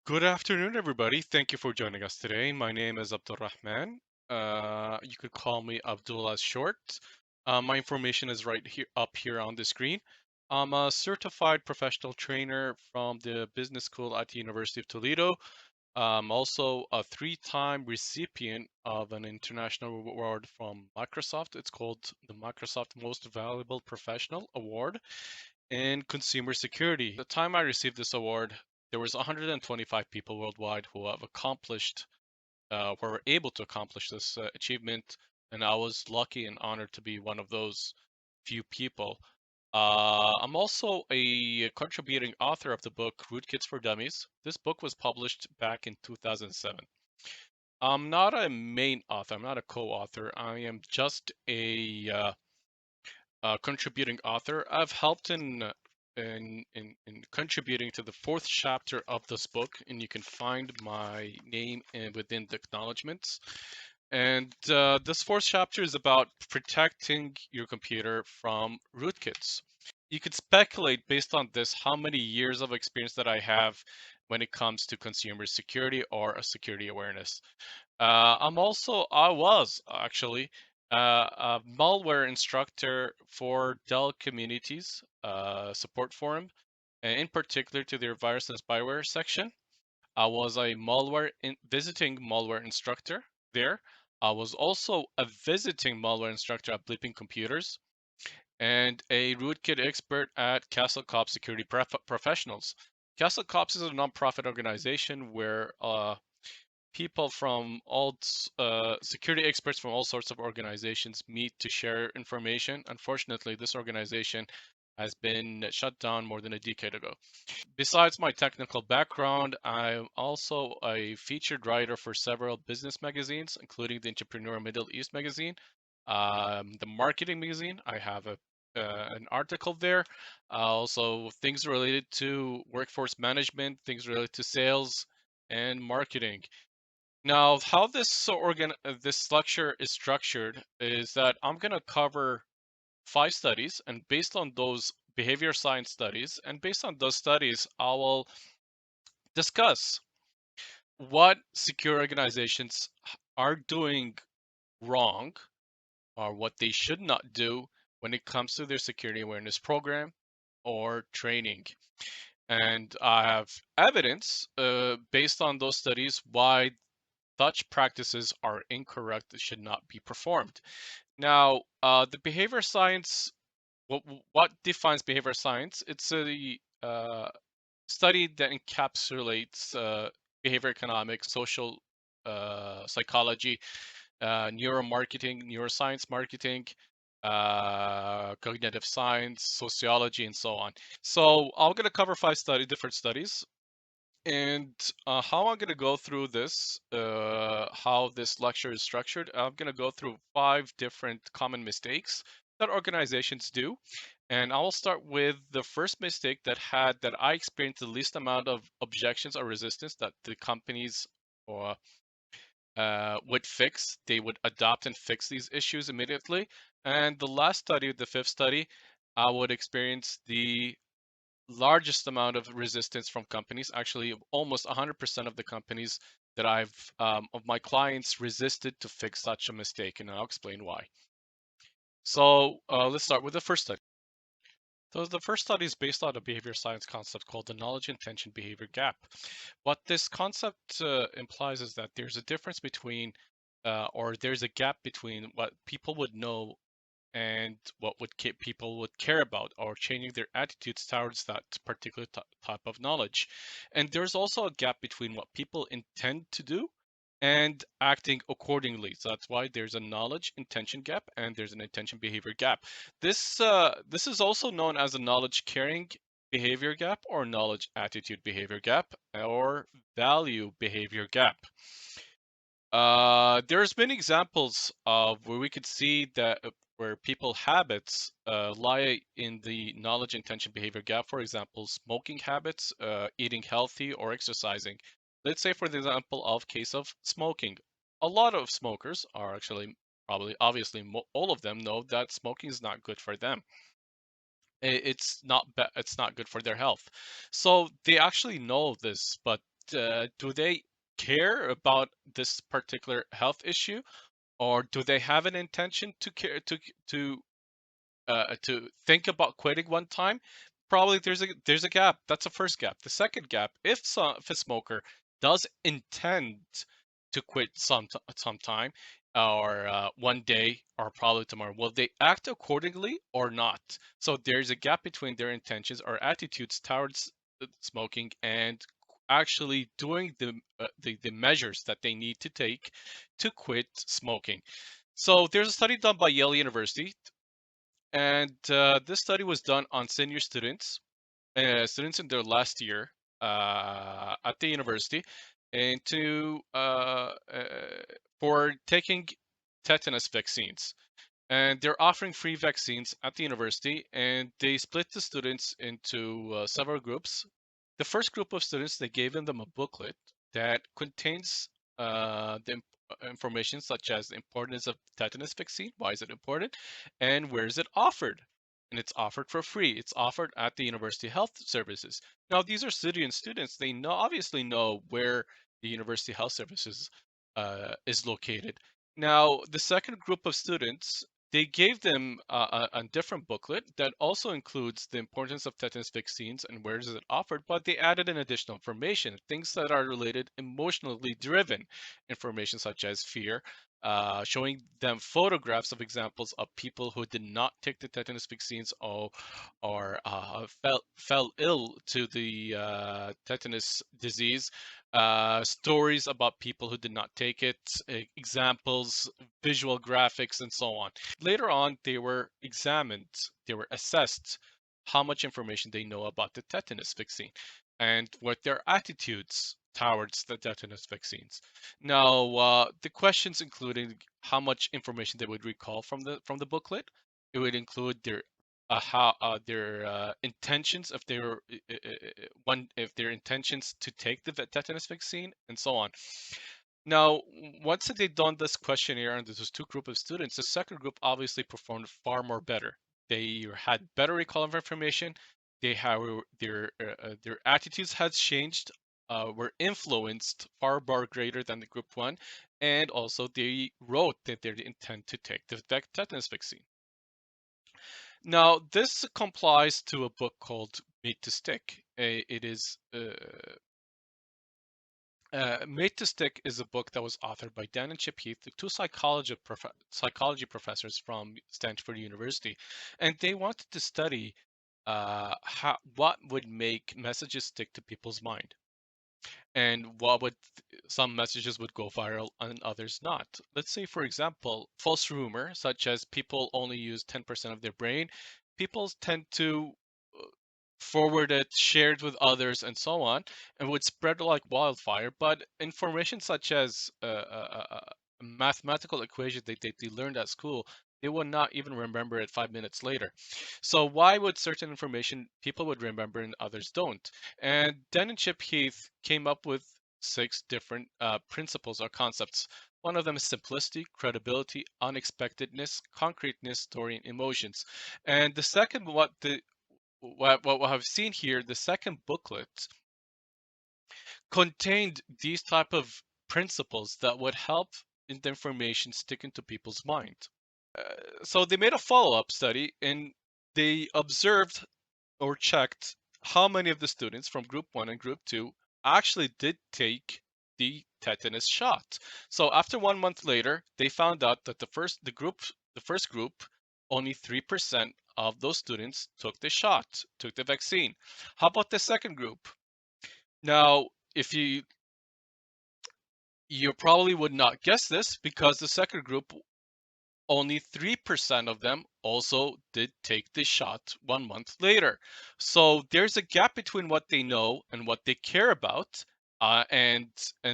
Good afternoon, everybody. Thank you for joining us today. My name is Abdul Rahman. You could call me Abdul as short. My information is right here up here on the screen. I'm a certified professional trainer from the business school at the University of Toledo. I'm also a three-time recipient of an international award from Microsoft. It's called the Microsoft Most Valuable Professional Award in Consumer Security. The time I received this award, there was 125 people worldwide who have accomplished, who were able to accomplish this achievement, and I was lucky and honored to be one of those few people. I'm also a contributing author of the book Rootkits for Dummies. This book was published back in 2007. I'm not a main author. I'm not a co-author. I am just a contributing author. I've helped in contributing to the fourth chapter of this book, and you can find my name within the acknowledgments. And this fourth chapter is about protecting your computer from rootkits. You could speculate based on this how many years of experience that I have when it comes to consumer security or a security awareness. I was actually a malware instructor for Dell Communities support forum, and in particular to their virus and spyware section. I was a visiting malware instructor there. I was also a visiting malware instructor at Bleeping Computers and a rootkit expert at Castle Cop Security Professionals. Castle Cops is a nonprofit organization where people from security experts from all sorts of organizations meet to share information. Unfortunately, this organization has been shut down more than a decade ago. Besides my technical background, I'm also a featured writer for several business magazines, including the Entrepreneur Middle East magazine, the Marketing magazine. I have an article there. Also, things related to workforce management, things related to sales and marketing. Now, how this lecture is structured is that I'm going to cover 5 studies, and based on those behavior science studies, and based on those studies, I will discuss what secure organizations are doing wrong or what they should not do when it comes to their security awareness program or training. And I have evidence based on those studies why such practices are incorrect and should not be performed. Now, the behavior science, what defines behavior science? It's a study that encapsulates behavior economics, social psychology, neuromarketing, neuroscience marketing, cognitive science, sociology, and so on. So I'm going to cover 5 different studies, and how I'm going to go through this, how this lecture is structured, I'm going to go through 5 different common mistakes that organizations do. And I will start with the first mistake that I experienced the least amount of objections or resistance that the companies or would fix. They would adopt and fix these issues immediately. And the last study, the fifth study, I would experience the largest amount of resistance from companies. Actually, almost 100% of the companies that of my clients resisted to fix such a mistake, and I'll explain why. So let's start with the first study. So the first study is based on a behavior science concept called the knowledge intention behavior gap. What this concept implies is that there's a difference between, or there's a gap between what people would know and what would people would care about, or changing their attitudes towards that particular type of knowledge. And there's also a gap between what people intend to do and acting accordingly. So that's why there's a knowledge intention gap and there's an intention behavior gap. This is also known as a knowledge carrying behavior gap, or knowledge attitude behavior gap, or value behavior gap. There's been examples of where we could see that where people habits lie in the knowledge intention behavior gap. For example, smoking habits, eating healthy, or exercising. Let's say, for the example of case of smoking, a lot of smokers are actually probably obviously all of them know that smoking is not good for them. It's not good for their health. So they actually know this, but do they care about this particular health issue, or do they have an intention to care to think about quitting one time? Probably there's a gap. That's the first gap. The second gap, if a smoker does intend to quit sometime, or one day, or probably tomorrow, will they act accordingly or not? So there's a gap between their intentions or attitudes towards smoking and actually doing the measures that they need to take to quit smoking. So there's a study done by Yale University, and this study was done on senior students, students in their last year at the university, and for taking tetanus vaccines. And they're offering free vaccines at the university, and they split the students into several groups. The first group of students, they gave them a booklet that contains information such as the importance of tetanus vaccine, why is it important, and where is it offered. And it's offered for free. It's offered at the university health services. Now, these are Syrian students. They obviously know where the university health services is located. Now, the second group of students, they gave them a different booklet that also includes the importance of tetanus vaccines and where is it offered, but they added an additional information, things that are related, emotionally driven information such as fear, showing them photographs of examples of people who did not take the tetanus vaccines, or fell ill to the tetanus disease, stories about people who did not take it, examples, visual graphics, and so on. Later on, they were examined, they were assessed how much information they know about the tetanus vaccine and what their attitudes towards the tetanus vaccines. Now, the questions included how much information they would recall from the booklet. It would include their intentions, if they were if their intentions to take the tetanus vaccine, and so on. Now, once they'd done this questionnaire and there's two group of students, the second group obviously performed far more better. They had better recall of information. They had their attitudes had changed, were influenced far more greater than the group one, and also they wrote that they intend to take the tetanus vaccine. Now, this complies to a book called Made to Stick. It is Made to Stick is a book that was authored by Dan and Chip Heath, the two psychology professors from Stanford University, and they wanted to study what would make messages stick to people's mind, and some messages would go viral and others not. Let's say, for example, false rumor, such as people only use 10% of their brain. People tend to forward it, share it with others, and so on, and would spread like wildfire. But information such as a mathematical equation they learned at school, they would not even remember it 5 minutes later. So why would certain information people would remember and others don't? And Dan and Chip Heath came up with 6 different principles or concepts. One of them is simplicity, credibility, unexpectedness, concreteness, story, and emotions. And the second, what I've seen here, the second booklet contained these type of principles that would help in the information stick into people's mind. So they made a follow-up study, and they observed or checked how many of the students from group 1 and group 2 actually did take the tetanus shot. So after 1 month later, they found out that the first group, only 3% of those students took the shot, took the vaccine. How about the second group? Now, if you probably would not guess this, because the second group, only 3% of them also did take the shot 1 month later. So there's a gap between what they know and what they care about, and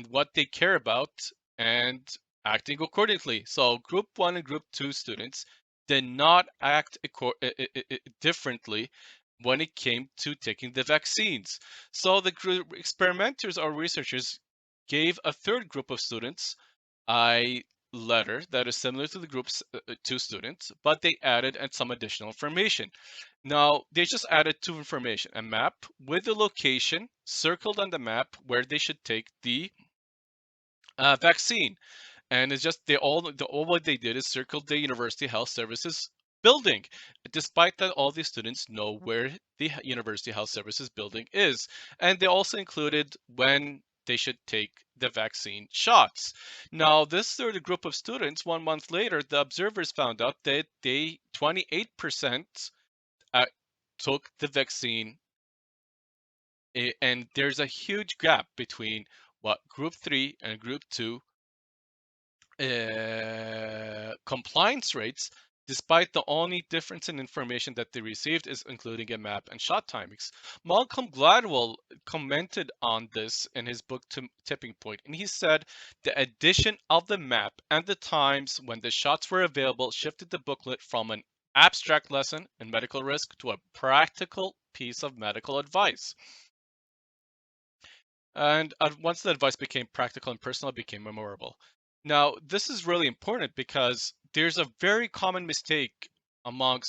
what they care about and acting accordingly. So group 1 and group 2 students did not act differently when it came to taking the vaccines. So the experimenters or researchers gave a third group of students a letter that is similar to the group's 2 students, but they added some additional information. Now, they just added 2 information, a map with the location circled on the map where they should take the vaccine. And it's just all what they did is circled the University Health Services building, despite that all the students know where the University Health Services building is. And they also included when they should take the vaccine shots. Now, this third group of students, 1 month later, the observers found out that 28% took the vaccine, and there's a huge gap between what group 3 and group 2 compliance rates, despite the only difference in information that they received is including a map and shot timings. Malcolm Gladwell commented on this in his book Tipping Point, and he said the addition of the map and the times when the shots were available shifted the booklet from an abstract lesson in medical risk to a practical piece of medical advice. And once the advice became practical and personal, it became memorable. Now, this is really important because there's a very common mistake among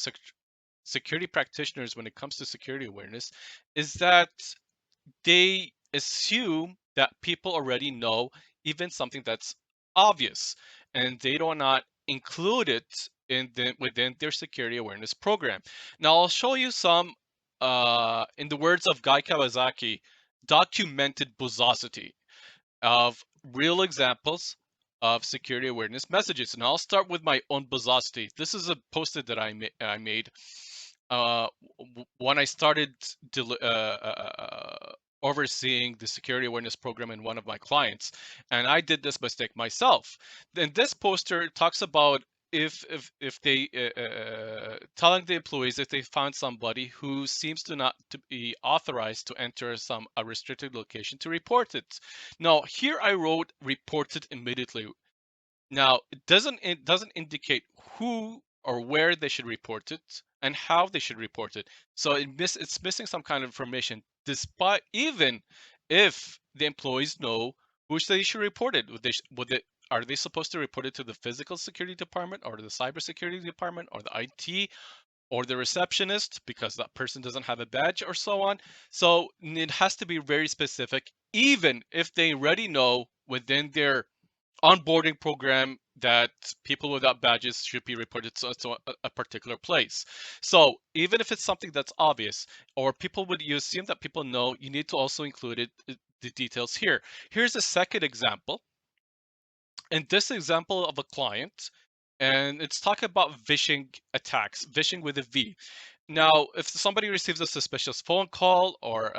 security practitioners when it comes to security awareness is that they assume that people already know even something that's obvious, and they do not include it within their security awareness program. Now, I'll show you some, in the words of Guy Kawasaki, documented boozosity of real examples of security awareness messages. And I'll start with my own boozosity. This is a post-it that I made uh, when I started overseeing the security awareness program in one of my clients, and I did this mistake myself. Then this poster talks about if they telling the employees if they found somebody who seems to not to be authorized to enter a restricted location to report it. Now here I wrote report it immediately. Now, it doesn't indicate who or where they should report it and how they should report it. So it's missing some kind of information, despite even if the employees know who they should report it. Are they supposed to report it to the physical security department or the cybersecurity department or the IT or the receptionist because that person doesn't have a badge or so on? So it has to be very specific, even if they already know within their onboarding program that people without badges should be reported to a particular place. So even if it's something that's obvious, or you assume that people know, you need to also include the details here. Here's a second example. In this example of a client, and it's talking about phishing attacks, phishing with a V. Now, if somebody receives a suspicious phone call or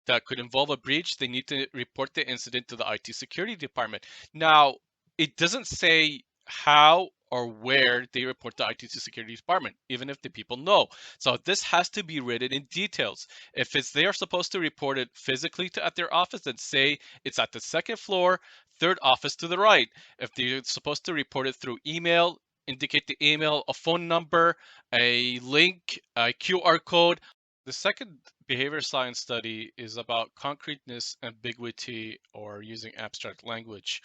that could involve a breach, they need to report the incident to the IT security department. Now, it doesn't say how or where they report the IT security department, even if the people know. So this has to be written in details. If it's they are supposed to report it physically at their office, then say it's at the second floor, third office to the right. If they're supposed to report it through email, indicate the email, a phone number, a link, a QR code. The second behavior science study is about concreteness, ambiguity, or using abstract language.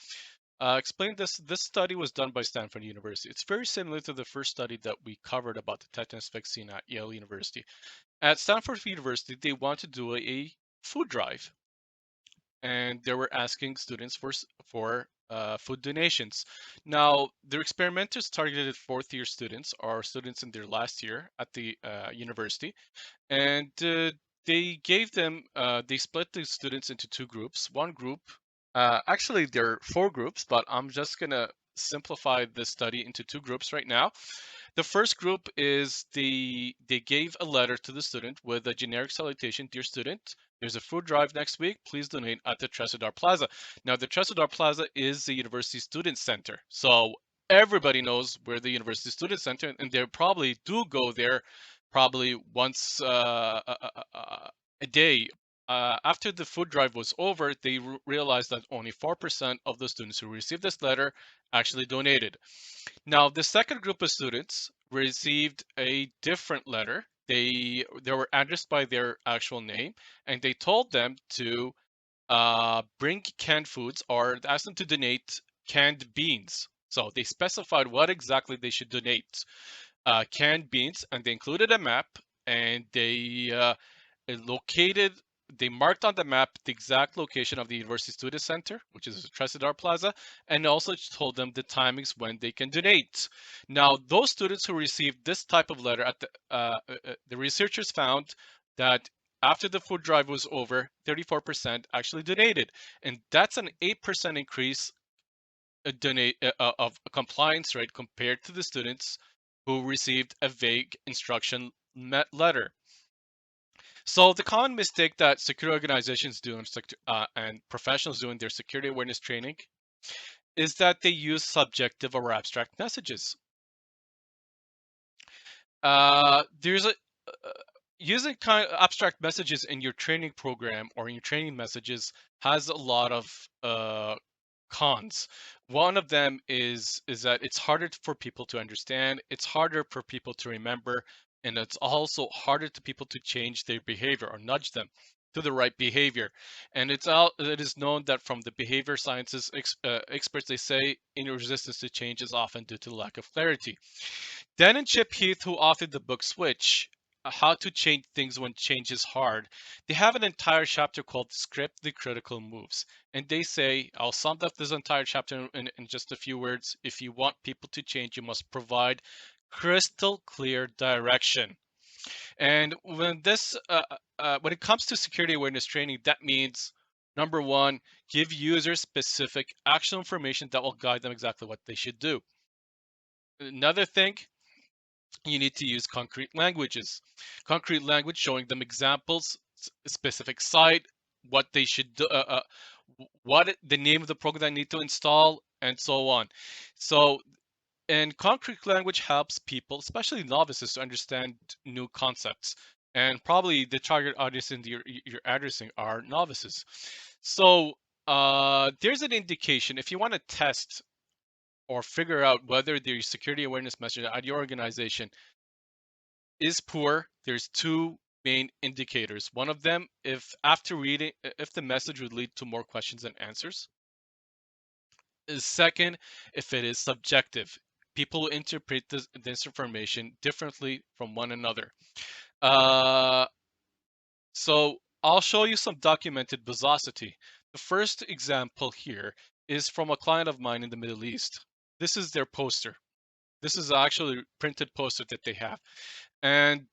Explain this. This study was done by Stanford University. It's very similar to the first study that we covered about the tetanus vaccine at Yale University. At Stanford University, they want to do a food drive, and they were asking students for food donations. Now, their experimenters targeted fourth-year students or students in their last year at the university, and they split the students into two groups. One group, actually there are four groups, but I'm just gonna simplify the study into two groups right now. The first group is they gave a letter to the student with a generic salutation: "Dear student, there's a food drive next week. Please donate at the Tresidar Plaza." Now, the Tresidar Plaza is the university student center, so everybody knows where the university student center, and they probably do go there probably once a day. After the food drive was over, they realized that only 4% of the students who received this letter actually donated. Now, the second group of students received a different letter. They were addressed by their actual name, and they told them to bring canned foods or ask them to donate canned beans. So they specified what exactly they should donate. Canned beans, and they included a map, and they located they marked on the map the exact location of the University Student Center, which is Tresidar Plaza, and also told them the timings when they can donate. Now, those students who received this type of letter, the researchers found that after the food drive was over, 34% actually donated, and that's an 8% increase of compliance rate compared to the students who received a vague instruction letter. So the common mistake that security organizations do and professionals do in their security awareness training is that they use subjective or abstract messages. There's a using kind of abstract messages in your training program or in your training messages has a lot of cons. One of them is that it's harder for people to understand, it's harder for people to remember, and it's also harder to people to change their behavior or nudge them to the right behavior. And it is known that from the behavior sciences experts, they say inner resistance to change is often due to lack of clarity. Dan and Chip Heath, who authored the book Switch, How to Change Things When Change is Hard, they have an entire chapter called Script the Critical Moves. And they say, I'll sum up this entire chapter in just a few words. If you want people to change, you must provide crystal clear direction. And when it comes to security awareness training, that means number one, give users specific actionable information that will guide them exactly what they should do. Another thing, you need to use concrete languages. Concrete language showing them examples, specific site, what they should do, what the name of the program they need to install, and so on. So, and concrete language helps people, especially novices, to understand new concepts. And probably the target audience in you're addressing are novices. So there's an indication if you want to test or figure out whether the security awareness message at your organization is poor, there's two main indicators. One of them, if after reading, if the message would lead to more questions than answers. Is second, if it is subjective. People interpret this information differently from one another. Uh, so I'll show you some documented bizosity. The first example here is from a client of mine in the Middle East. This is their poster. This is actually a printed poster that they have. And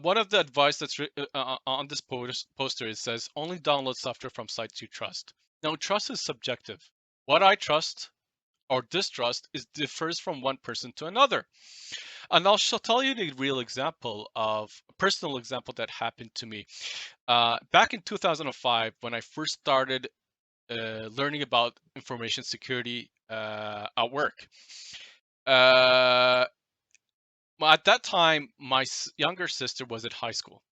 one of the advice that's on this poster, it says, only download software from sites you trust. Now, trust is subjective. What I trust or distrust is differs from one person to another. And I'll tell you the real example of a personal example that happened to me. Back in 2005, when I first started learning about information security at work, uh, at that time, my younger sister was at high school,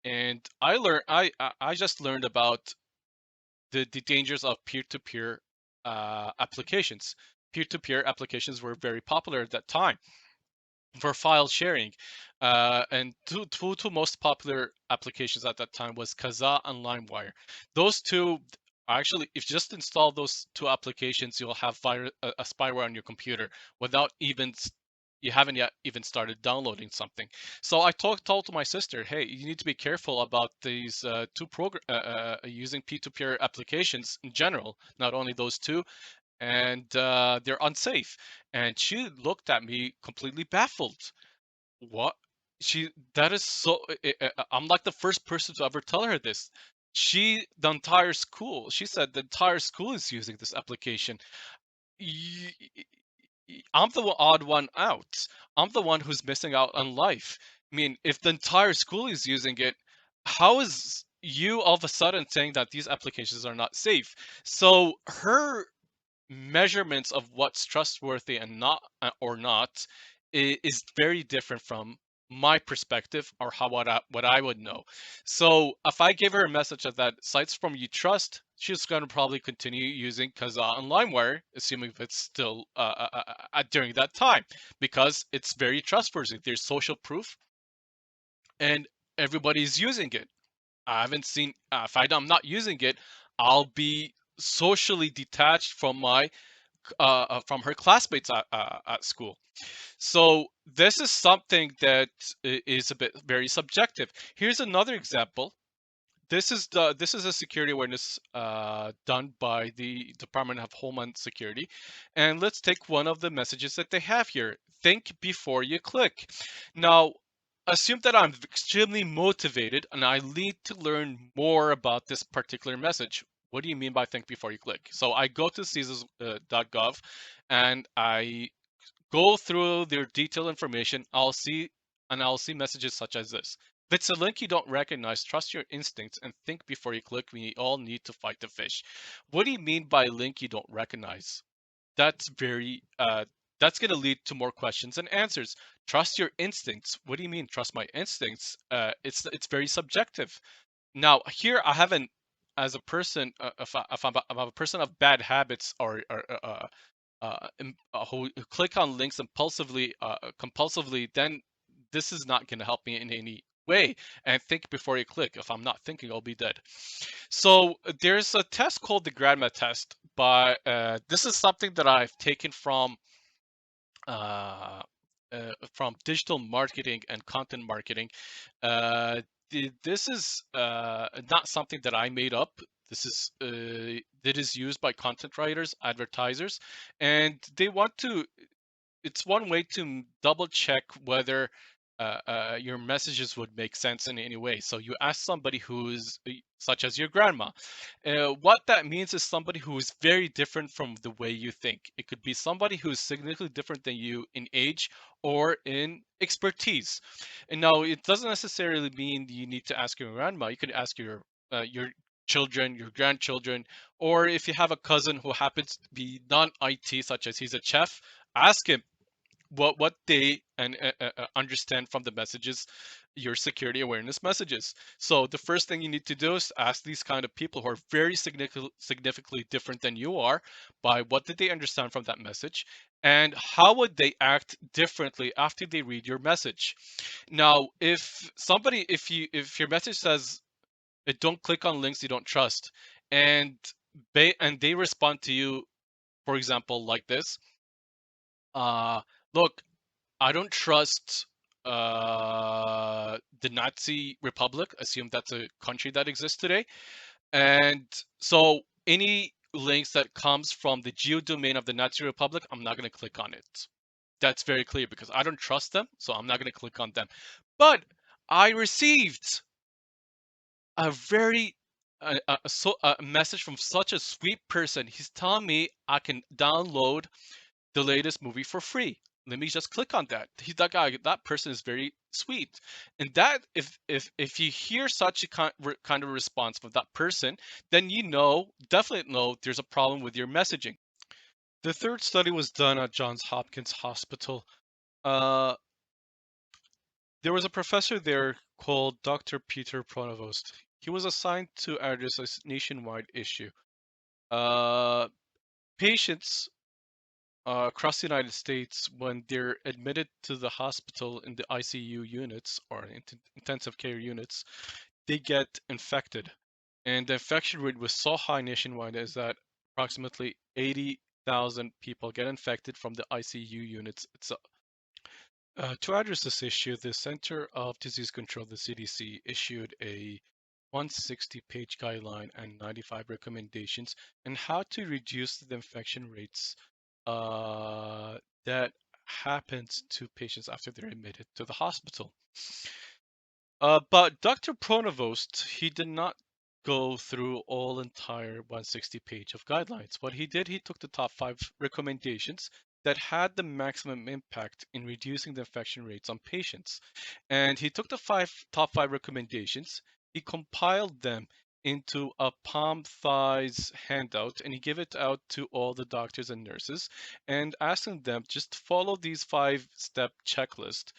and I just learned about the dangers of peer-to-peer applications. Peer-to-peer applications were very popular at that time for file sharing, and two most popular applications at that time was Kazaa and LimeWire. Those two, actually, if you just install those two applications, you'll have a spyware on your computer without even you haven't yet even started downloading something. So I told to my sister, hey, you need to be careful about these using peer-to-peer applications in general, not only those two, and they're unsafe. And she looked at me completely baffled. What? That is so. I'm like the first person to ever tell her this. The entire school, she said the entire school is using this application. Y- I'm the odd one out. I'm the one who's missing out on life. I mean, if the entire school is using it, how is you all of a sudden saying that these applications are not safe? So her measurements of what's trustworthy and not or not is very different from my perspective or what I would know. So if I give her a message that sites from you trust, she's going to probably continue using Kazaa and LimeWire, assuming if it's still during that time, because it's very trustworthy. There's social proof, and everybody's using it. I haven't seen if I'm not using it, I'll be socially detached from her classmates at school. So this is something that is a bit very subjective. Here's another example. this is a security awareness done by the Department of Homeland Security, and let's take one of the messages that they have here. Think before you click. Now, assume that I'm extremely motivated and I need to learn more about this particular message. What do you mean by think before you click? So I go to CSIS.gov and I go through their detailed information. I'll see messages such as this. If it's a link you don't recognize, trust your instincts and think before you click. We all need to fight the fish. What do you mean by link you don't recognize? That's very that's going to lead to more questions and answers. Trust your instincts. What do you mean trust my instincts? It's very subjective. Now here I haven't, as a person, if I'm a person of bad habits who click on links impulsively, compulsively, then this is not going to help me in any way. And think before you click. If I'm not thinking, I'll be dead. So there's a test called the Grandma test, but this is something that I've taken uh, from digital marketing and content marketing. This is not something that I made up. This is that is used by content writers, advertisers, and they want to. It's one way to double check whether your messages would make sense in any way. So you ask somebody who's such as your grandma. What that means is somebody who is very different from the way you think. It could be somebody who is significantly different than you in age or in expertise. And now it doesn't necessarily mean you need to ask your grandma. You could ask your children, your grandchildren, or if you have a cousin who happens to be non-IT, such as he's a chef, ask him what they understand from the messages, your security awareness messages. So the first thing you need to do is ask these kind of people who are very significantly different than you are, by what did they understand from that message, and how would they act differently after they read your message. Now if your message says don't click on links you don't trust, and they respond to you, for example, like this: look, I don't trust the Nazi Republic. Assume that's a country that exists today. And so any links that comes from the geodomain of the Nazi Republic, I'm not going to click on it. That's very clear because I don't trust them, so I'm not going to click on them. But I received a very a message from such a sweet person. He's telling me I can download the latest movie for free. Let me just click on that. That guy, that person is very sweet. And that, if you hear such a kind of response from that person, then you know, definitely know, there's a problem with your messaging. The third study was done at Johns Hopkins Hospital. Uh, there was a professor there called Dr. Peter Pronovost. He was assigned to address a nationwide issue. Uh, Patients across the United States, when they're admitted to the hospital in the ICU units or intensive care units, they get infected. And the infection rate was so high nationwide is that approximately 80,000 people get infected from the ICU units itself. To address this issue, the Center of Disease Control, the CDC, issued a 160-page guideline and 95 recommendations on how to reduce the infection rates uh, that happens to patients after they're admitted to the hospital. But Dr. Pronovost, he did not go through all entire 160 page of guidelines. What he did, he took the top 5 recommendations that had the maximum impact in reducing the infection rates on patients. And he took the top five recommendations, he compiled them into a palm thighs handout, and he gave it out to all the doctors and nurses and asking them just follow these 5-step checklist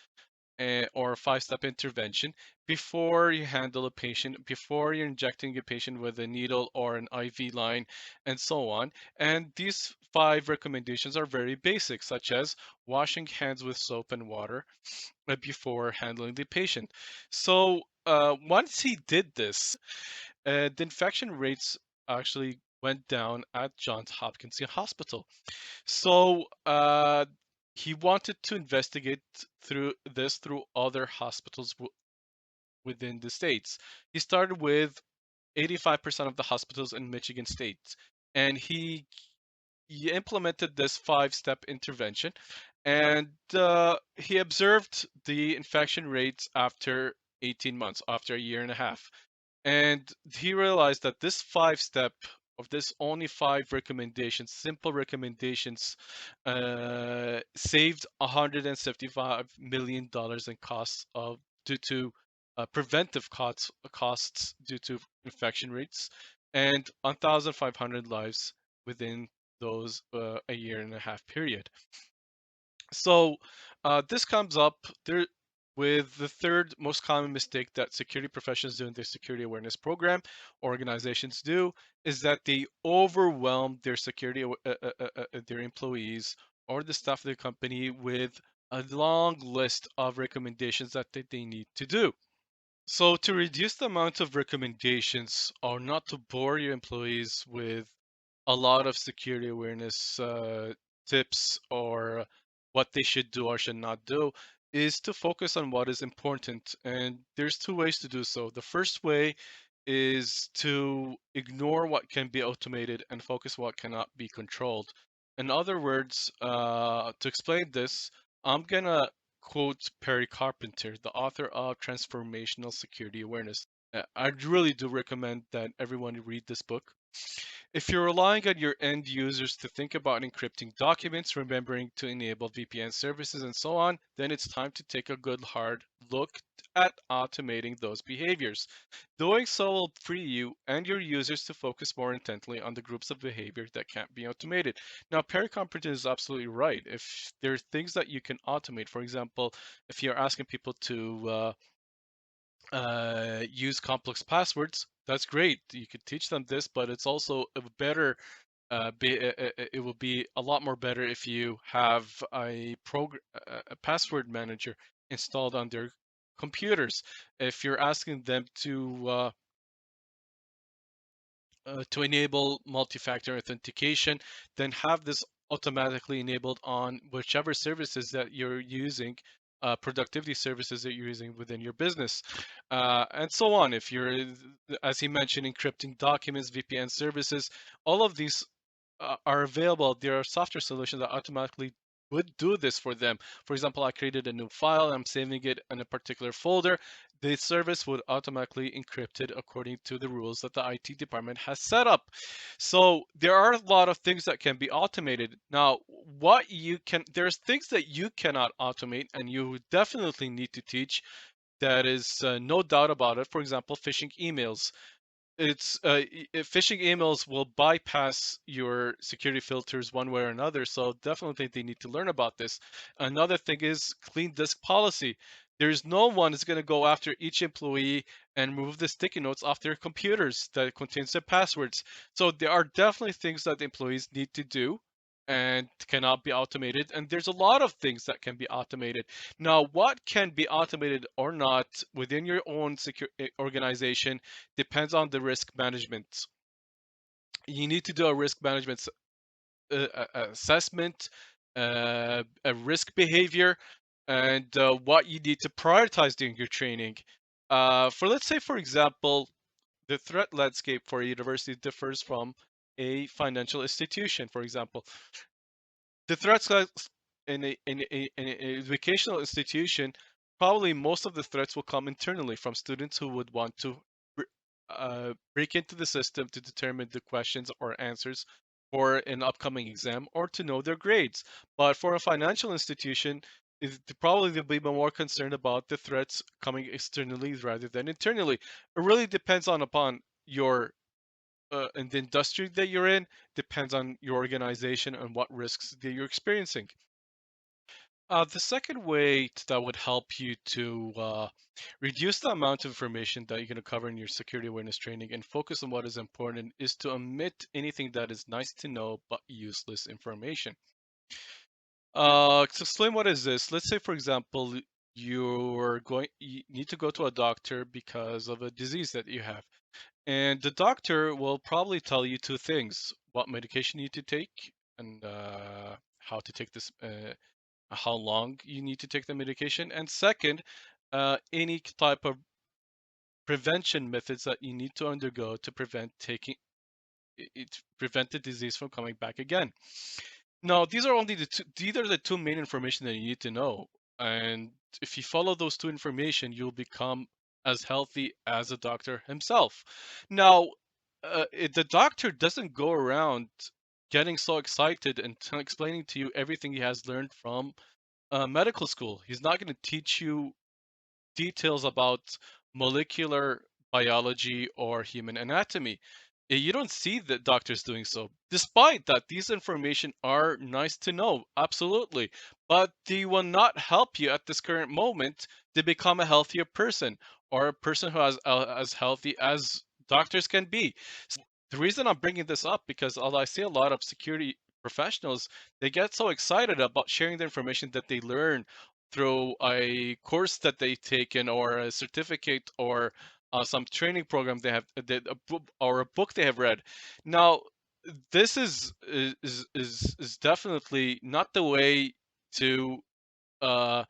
or 5-step intervention before you handle a patient, before you're injecting a patient with a needle or an IV line, and so on. And these 5 recommendations are very basic, such as washing hands with soap and water before handling the patient. So once he did this, the infection rates actually went down at Johns Hopkins Hospital. So he wanted to investigate through other hospitals within the states. He started with 85% of the hospitals in Michigan State. And he implemented this five-step intervention, and he observed the infection rates after 18 months, after a year and a half. And he realized that this five step of this only five recommendations, simple recommendations, saved $175 million in costs of due to preventive costs due to infection rates, and 1,500 lives within those a year and a half period. So this comes up there with the third most common mistake that security professionals do in their security awareness program, organizations do, is that they overwhelm their their employees or the staff of the company with a long list of recommendations that they need to do. So to reduce the amount of recommendations or not to bore your employees with a lot of security awareness tips or what they should do or should not do is to focus on what is important. And there's two ways to do so. The first way is to ignore what can be automated and focus what cannot be controlled. In other words, to explain this, I'm gonna quote Perry Carpenter, the author of Transformational Security Awareness. I really do recommend that everyone read this book. If you're relying on your end users to think about encrypting documents, remembering to enable VPN services, and so on, then it's time to take a good hard look at automating those behaviors. Doing so will free you and your users to focus more intently on the groups of behavior that can't be automated. Now, Perry Comperton is absolutely right. If there are things that you can automate, for example, if you're asking people to use complex passwords, that's great. You could teach them this, but it's also a better. It will be a lot more better if you have a password manager installed on their computers. If you're asking them to enable multi-factor authentication, then have this automatically enabled on whichever services that you're using, productivity services that you're using within your business, and so on. If you're, as he mentioned, encrypting documents, VPN services, all of these are available. There are software solutions that automatically would do this for them. For example, I created a new file, I'm saving it in a particular folder. The service would automatically encrypt it according to the rules that the IT department has set up. So there are a lot of things that can be automated. Now, there's things that you cannot automate and you definitely need to teach. That is no doubt about it. For example, phishing emails. Phishing emails will bypass your security filters one way or another, so definitely they need to learn about this. Another thing is clean disk policy. There's no one is going to go after each employee and remove the sticky notes off their computers that contains their passwords. So there are definitely things that the employees need to do and cannot be automated, and there's a lot of things that can be automated. Now, what can be automated or not within your own organization depends on the risk management. You need to do a risk management assessment, a risk behavior, and what you need to prioritize during your training. Let's say, for example, the threat landscape for a university differs from a financial institution, for example. The threats in a educational institution, probably most of the threats will come internally from students who would want to break into the system to determine the questions or answers for an upcoming exam or to know their grades. But for a financial institution, probably they'll be more concerned about the threats coming externally rather than internally. It really depends upon your in the industry that you're in, depends on your organization and what risks that you're experiencing. The second way that would help you to reduce the amount of information that you're going to cover in your security awareness training and focus on what is important is to omit anything that is nice to know but useless information. To explain what is this, let's say, for example, you need to go to a doctor because of a disease that you have. And the doctor will probably tell you two things: what medication you need to take, and how to take this, how long you need to take the medication. And second, any type of prevention methods that you need to undergo to prevent the disease from coming back again. Now, these are the two main information that you need to know. And if you follow those two information, you'll become as healthy as a doctor himself. Now, the doctor doesn't go around getting so excited and explaining to you everything he has learned from medical school. He's not going to teach you details about molecular biology or human anatomy. You don't see the doctors doing so. Despite that, these information are nice to know, absolutely, but they will not help you at this current moment to become a healthier person or a person who is as healthy as doctors can be. The reason I'm bringing this up because although I see a lot of security professionals, they get so excited about sharing the information that they learn through a course that they've taken or a certificate or some training program they have or a book they have read. Now, this is definitely not the way to uh,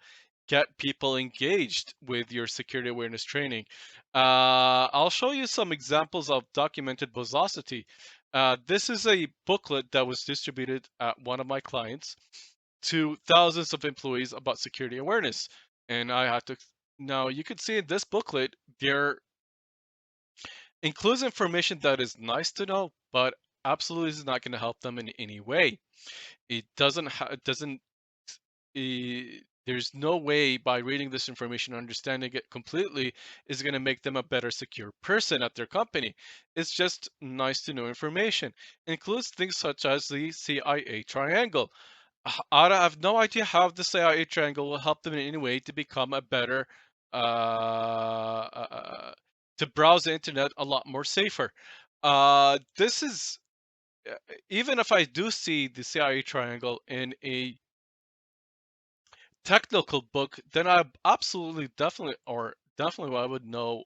get people engaged with your security awareness training. I'll show you some examples of documented bossosity. This is a booklet that was distributed at one of my clients to thousands of employees about security awareness. And I had to, now you can see in this booklet, there includes information that is nice to know, but absolutely is not going to help them in any way. It doesn't there's no way by reading this information, understanding it completely, is going to make them a better secure person at their company. It's just nice to know information. It includes things such as the CIA triangle. I have no idea how the CIA triangle will help them in any way to become a better, to browse the internet a lot more safer. This is, even if I do see the CIA triangle in a technical book, then I absolutely definitely I would know,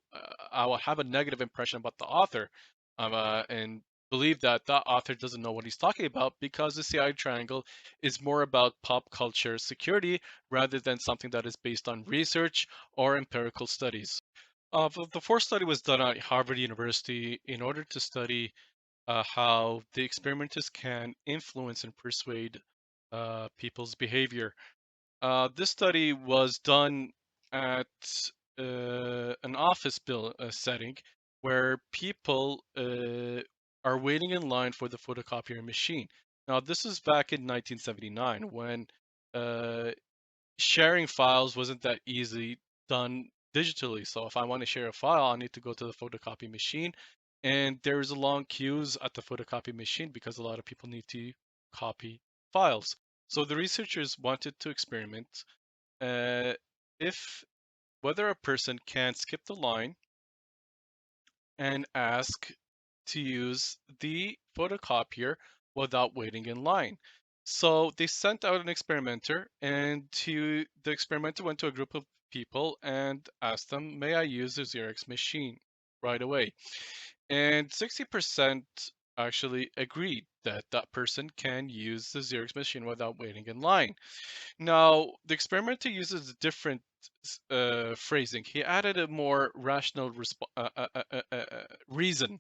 I would have a negative impression about the author, and believe that that author doesn't know what he's talking about because the CI triangle is more about pop culture security rather than something that is based on research or empirical studies. The fourth study was done at Harvard University in order to study how the experimenters can influence and persuade people's behavior. This study was done at an office setting where people are waiting in line for the photocopier machine. Now, this is back in 1979 when uh, sharing files wasn't that easy done digitally. So if I want to share a file, I need to go to the photocopy machine, and there's a long queues at the photocopy machine because a lot of people need to copy files. So the researchers wanted to experiment uh, if whether a person can skip the line and ask to use the photocopier without waiting in line. So they sent out an experimenter, and the experimenter went to a group of people and asked them, "May I use the Xerox machine right away?" And 60% actually agreed that that person can use the Xerox machine without waiting in line. Now, the experimenter uses a different phrasing. He added a more rational reason.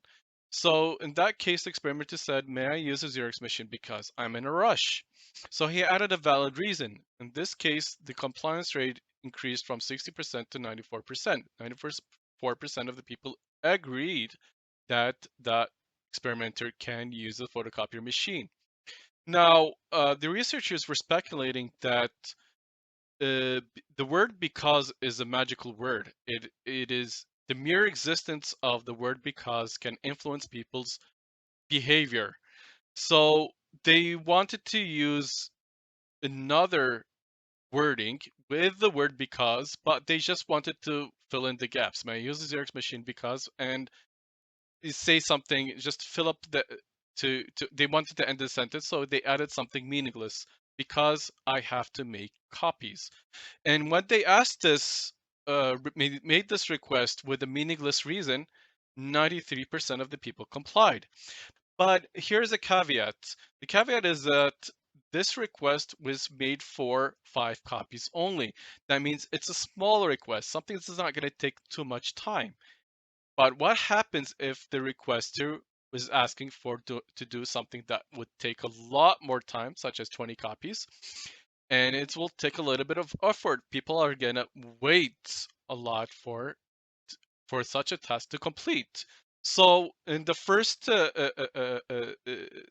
So in that case, the experimenter said, "May I use a Xerox machine because I'm in a rush?" So he added a valid reason. In this case, the compliance rate increased from 60% to 94%. 94% of the people agreed that that experimenter can use a photocopier machine. Now, the researchers were speculating that the word because is a magical word. It is the mere existence of the word because can influence people's behavior. So they wanted to use another wording with the word because, but they just wanted to fill in the gaps. May I use the Xerox machine because, and say something, just fill up the to they wanted to end the sentence, so they added something meaningless because I have to make copies. And when they asked this, made this request with a meaningless reason, 93% of the people complied. But here's a caveat. The caveat is that this request was made for 5 copies only. That means it's a small request, something that's not going to take too much time. But what happens if the requester is asking to do something that would take a lot more time, such as 20 copies, and it will take a little bit of effort. People are gonna wait a lot for such a task to complete. So in the first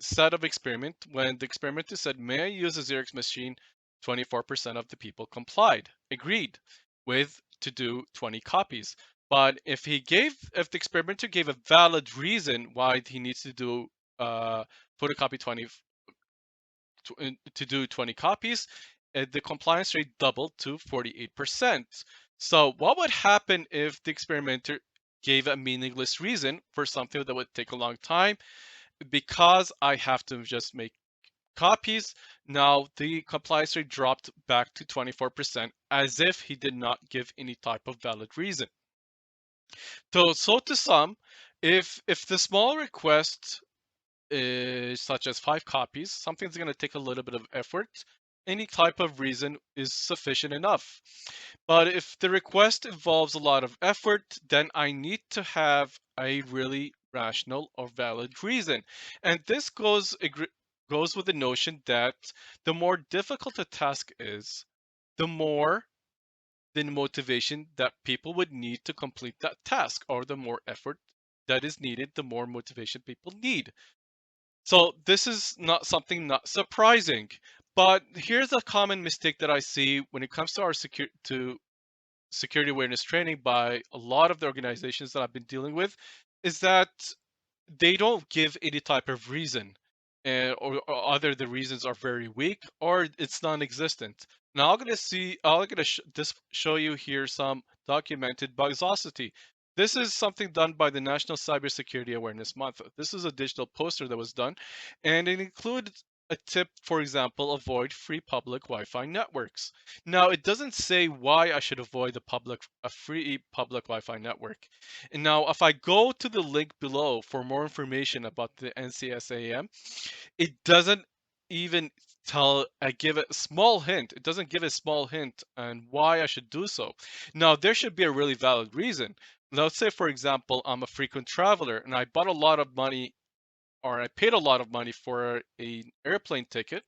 set of experiment, when the experimenter said, "May I use a Xerox machine?" 24% of the people complied, agreed with to do 20 copies. But if the experimenter gave a valid reason why he needs to do photocopy 20 to do 20 copies, the compliance rate doubled to 48%. So what would happen if the experimenter gave a meaningless reason for something that would take a long time? Because I have to just make copies, now the compliance rate dropped back to 24%, as if he did not give any type of valid reason. So to sum, if the small request such as 5 copies, something's going to take a little bit of effort. Any type of reason is sufficient enough. But if the request involves a lot of effort, then I need to have a really rational or valid reason. And this goes with the notion that the more difficult a task is, the more the motivation that people would need to complete that task, or the more effort that is needed, the more motivation people need. So this is not something not surprising, but here's a common mistake that I see when it comes to our security awareness training by a lot of the organizations that I've been dealing with, is that they don't give any type of reason, or either the reasons are very weak or it's non-existent. Now I'm gonna just show you here some documented bugosity. This is something done by the National Cybersecurity Awareness Month. This is a digital poster that was done, and it includes a tip, for example, avoid free public Wi-Fi networks. Now, it doesn't say why I should avoid a free public Wi-Fi network. And now, if I go to the link below for more information about the NCSAM, it doesn't even give a small hint. It doesn't give a small hint on why I should do so. Now, there should be a really valid reason. Let's say, for example, I'm a frequent traveler and I bought a lot of money, or I paid a lot of money for an airplane ticket,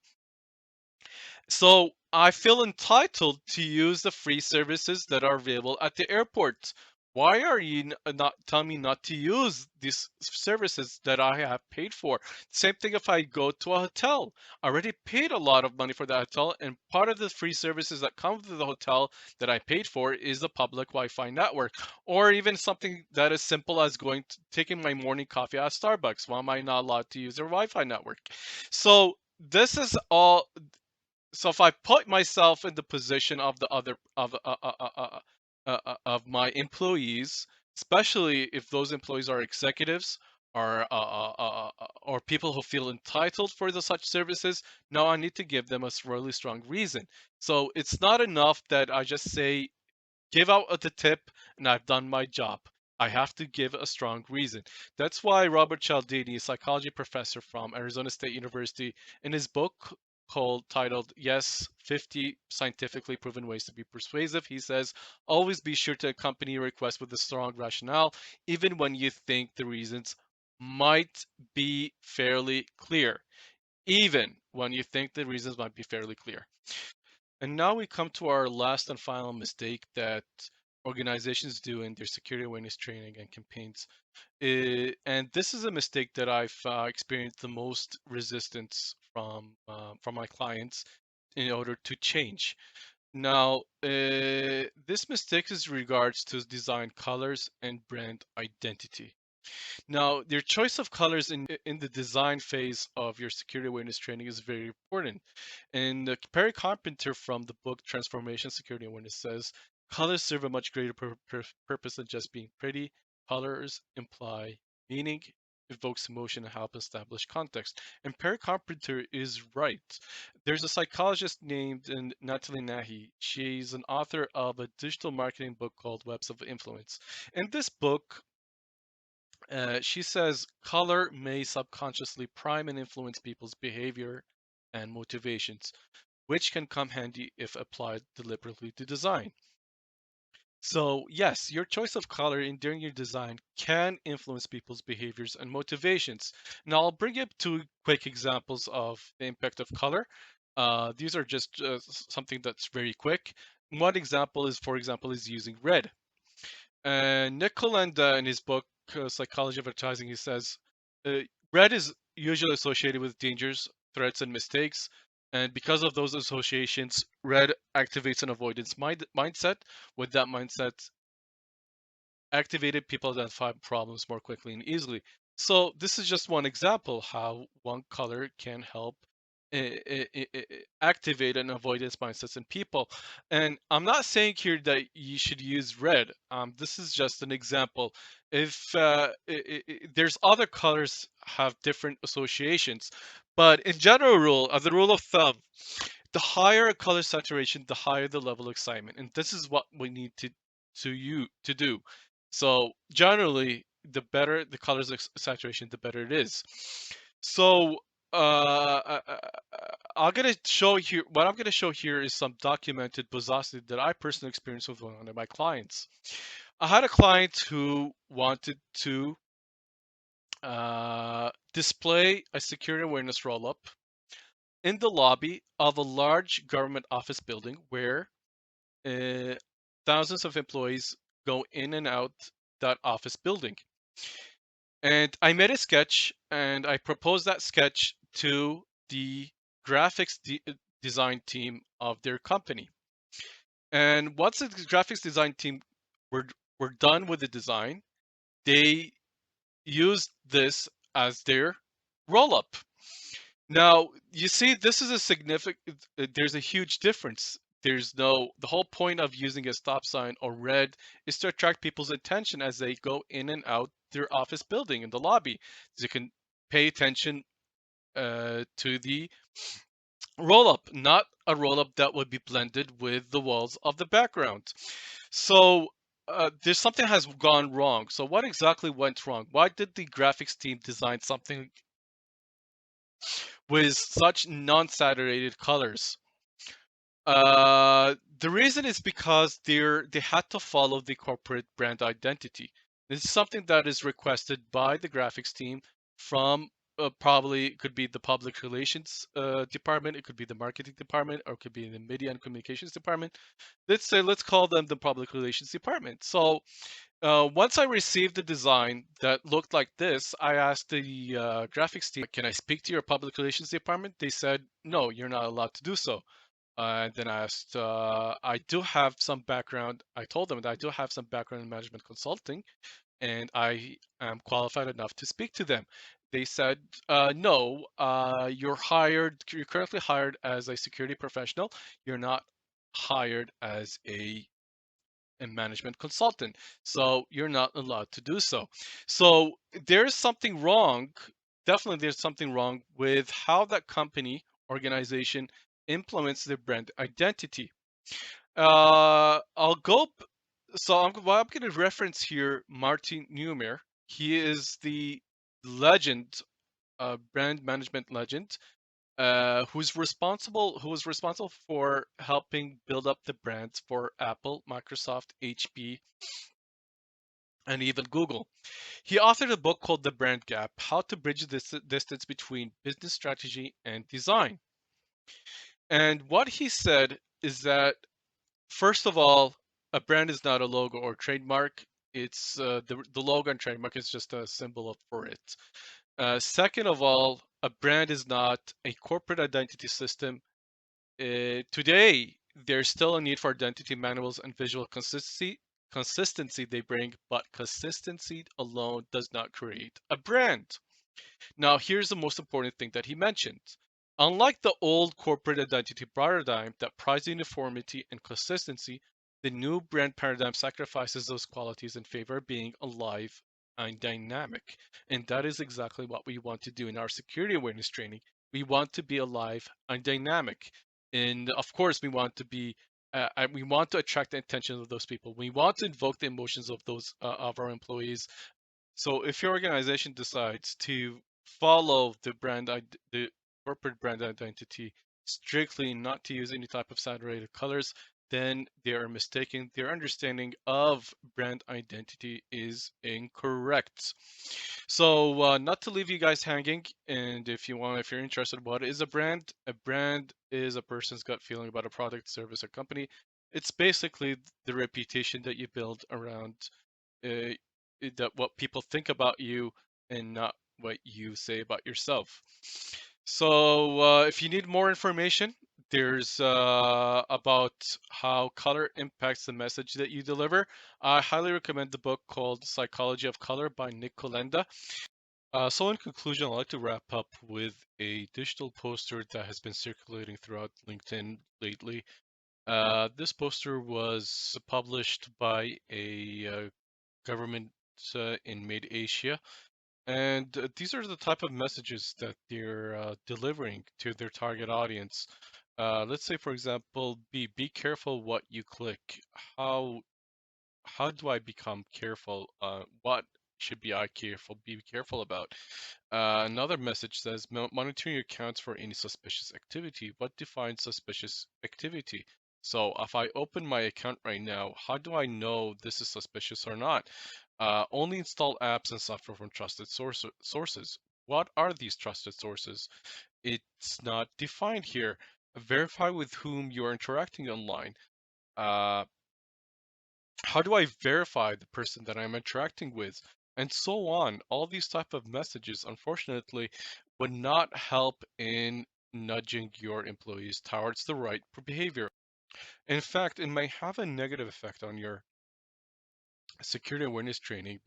so I feel entitled to use the free services that are available at the airport. Why are you not telling me not to use these services that I have paid for? Same thing if I go to a hotel. I already paid a lot of money for that hotel, and part of the free services that come with the hotel that I paid for is the public Wi-Fi network, or even something that is simple as taking my morning coffee at Starbucks. Why am I not allowed to use their Wi-Fi network? So this is all. So if I put myself in the position of the other of my employees, especially if those employees are executives or people who feel entitled for the such services, now I need to give them a really strong reason. So it's not enough that I just say give out the tip and I've done my job. I have to give a strong reason. That's why Robert Cialdini, a psychology professor from Arizona State University, in his book titled Yes, 50 Scientifically Proven Ways to Be Persuasive, he says, always be sure to accompany your request with a strong rationale, even when you think the reasons might be fairly clear. Even when you think the reasons might be fairly clear. And now we come to our last and final mistake that organizations do in their security awareness training and campaigns. And this is a mistake that I've experienced the most resistance from my clients in order to change. Now, this mistake is regards to design colors and brand identity. Now, your choice of colors in the design phase of your security awareness training is very important. And Perry Carpenter from the book Transformation Security Awareness says, colors serve a much greater purpose than just being pretty. Colors imply meaning, evokes emotion, and help establish context. And Perry Carpenter is right. There's a psychologist named Natalie Nahi. She's an author of a digital marketing book called Webs of Influence. In this book, she says color may subconsciously prime and influence people's behavior and motivations, which can come handy if applied deliberately to design. So, yes, your choice of color in during your design can influence people's behaviors and motivations. Now, I'll bring up two quick examples of the impact of color. These are just something that's very quick. One example is, for example, is using red. And Nick Kolenda, in his book Psychology of Advertising, he says uh, red is usually associated with dangers, threats, and mistakes. And because of those associations, red activates an avoidance mindset. With that mindset, activated, people identify problems more quickly and easily. So this is just one example how one color can help activate an avoidance mindsets in people. And I'm not saying here that you should use red. This is just an example. If there's other colors have different associations, but in general rule, as a rule of thumb, the higher color saturation, the higher the level of excitement, and this is what we need to do. So generally, the better the colors saturation, the better it is. So I'm gonna show here. What I'm gonna show here is some documented viscosity that I personally experienced with one of my clients. I had a client who wanted to display a security awareness roll-up in the lobby of a large government office building where uh, thousands of employees go in and out that office building. And I made a sketch and I proposed that sketch to the graphics design team of their company. And once the graphics design team were were done with the design, they used this as their roll up. Now, you see, this is a significant, there's a huge difference. The whole point of using a stop sign or red is to attract people's attention as they go in and out their office building in the lobby. So you can pay attention to the roll up, not a roll up that would be blended with the walls of the background. So there's something has gone wrong. So what exactly went wrong? Why did the graphics team design something with such non-saturated colors? The reason is because they had to follow the corporate brand identity. This is something that is requested by the graphics team from probably it could be the public relations department, it could be the marketing department, or it could be the media and communications department. Let's call them the public relations department. So once I received the design that looked like this, I asked the graphics team, "Can I speak to your public relations department?" They said, "No, you're not allowed to do so." And then I asked, I do have some background. I told them that I do have some background in management consulting, and I am qualified enough to speak to them. They said, no, you're currently hired as a security professional. You're not hired as a management consultant. So you're not allowed to do so. So there's something wrong. Definitely, there's something wrong with how that company organization implements their brand identity. I'll go. Well, I'm going to reference here Martin Neumer. He is the legend, brand management legend, who was responsible for helping build up the brands for Apple, Microsoft, HP, and even Google. He authored a book called The Brand Gap: How to Bridge the Distance Between Business Strategy and Design. And what he said is that, first of all, a brand is not a logo or trademark. It's the logo and trademark is just a symbol for it. Second of all, a brand is not a corporate identity system. Today, there's still a need for identity manuals and visual consistency. Consistency they bring, but consistency alone does not create a brand. Now, here's the most important thing that he mentioned. Unlike the old corporate identity paradigm that prized uniformity and consistency, the new brand paradigm sacrifices those qualities in favor of being alive and dynamic. And that is exactly what we want to do in our security awareness training. We want to be alive and dynamic. And of course, we want to attract the attention of those people. We want to invoke the emotions of those of our employees. So if your organization decides to follow the corporate brand identity strictly, not to use any type of saturated colors, then they are mistaken. Their understanding of brand identity is incorrect. So, not to leave you guys hanging, and if you're interested, what is a brand? A brand is a person's gut feeling about a product, service, or company. It's basically the reputation that you build around uh, that what people think about you and not what you say about yourself. So, if you need more information, there's about how color impacts the message that you deliver. I highly recommend the book called Psychology of Color by Nick Kolenda. So in conclusion, I'd like to wrap up with a digital poster that has been circulating throughout LinkedIn lately. This poster was published by a government in mid-Asia, and these are the type of messages that they're delivering to their target audience. Let's say, for example, be careful what you click. How how do I become careful? What should be careful about? Another message says monitoring your accounts for any suspicious activity. What defines suspicious activity? So if I open my account right now, how do I know this is suspicious or not? Only install apps and software from trusted sources. What are these trusted sources? It's not defined here. Verify with whom you are interacting online. Uh, how do I verify the person that I'm interacting with? And so on. All these type of messages, unfortunately, would not help in nudging your employees towards the right behavior. In fact, it may have a negative effect on your security awareness training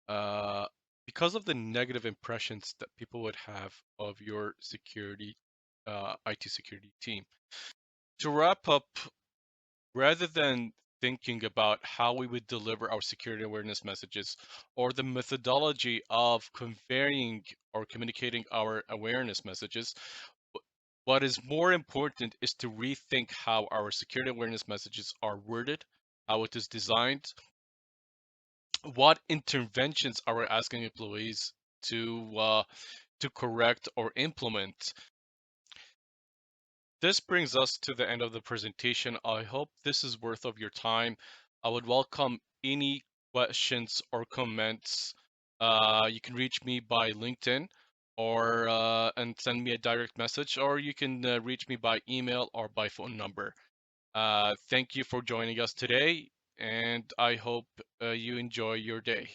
uh, because of the negative impressions that people would have of your IT security team. To wrap up, rather than thinking about how we would deliver our security awareness messages or the methodology of conveying or communicating our awareness messages, what is more important is to rethink how our security awareness messages are worded, how it is designed, what interventions are we asking employees to correct or implement. This brings us to the end of the presentation. I hope this is worth of your time. I would welcome any questions or comments. You can reach me by LinkedIn or and send me a direct message, or you can reach me by email or by phone number. Thank you for joining us today, and I hope you enjoy your day.